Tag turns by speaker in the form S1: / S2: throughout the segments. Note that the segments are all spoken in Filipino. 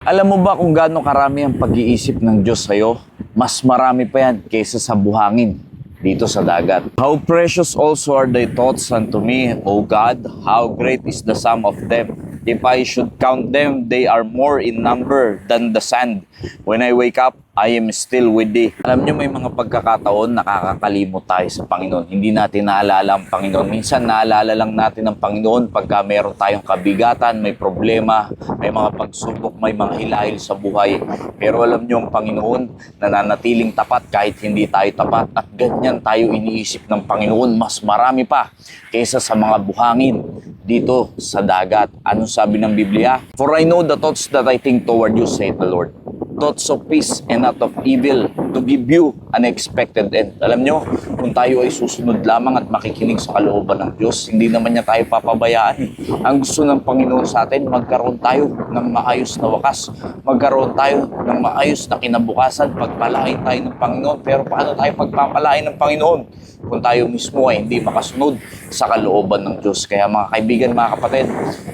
S1: Alam mo ba kung gaano karami ang pag-iisip ng Diyos sa'yo? Mas marami pa yan kaysa sa buhangin dito sa dagat. How precious also are thy thoughts unto me, O God, how great is the sum of them. If I should count them, they are more in number than the sand. When I wake up, I am still with thee. Alam nyo, may mga pagkakataon nakakakalimot tayo sa Panginoon. Hindi natin naalala ang Panginoon. Minsan naalala lang natin ang Panginoon pagka meron tayong kabigatan, may problema, may mga pagsubok, may mga hilahil sa buhay. Pero alam nyo, ang Panginoon nananatiling tapat kahit hindi tayo tapat. At ganyan tayo iniisip ng Panginoon. Mas marami pa kaysa sa mga buhangin dito sa dagat. Anong sabi ng Biblia? For I know the thoughts that I think toward you, saith the Lord. Thoughts of peace and not of evil, to give you an expected end. Alam nyo, kung tayo ay susunod lamang at makikinig sa kalooban ng Diyos, hindi naman niya tayo papabayaan. Ang gusto ng Panginoon sa atin, magkaroon tayo ng maayos na wakas. Magkaroon tayo ng maayos na kinabukasan. Pagpalain tayo ng Panginoon. Pero paano tayo pagpapalain ng Panginoon kung tayo mismo ay hindi makasunod sa kalooban ng Diyos? Kaya mga kaibigan, mga kapatid,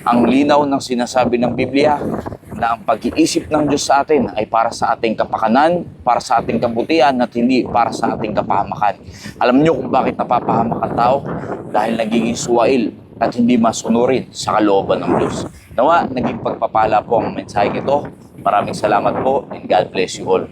S1: ang linaw ng sinasabi ng Biblia na ang pag-iisip ng Diyos sa atin ay para sa ating kapakanan, para sa ating kabutihan, at hindi para sa ating kapahamakan. Alam niyo kung bakit napapahamak ang tao? Dahil nagiging suwail at hindi masunurin sa kalooban ng Diyos. Nawa, naging pagpapala po ang mensahe ito. Maraming salamat po and God bless you all.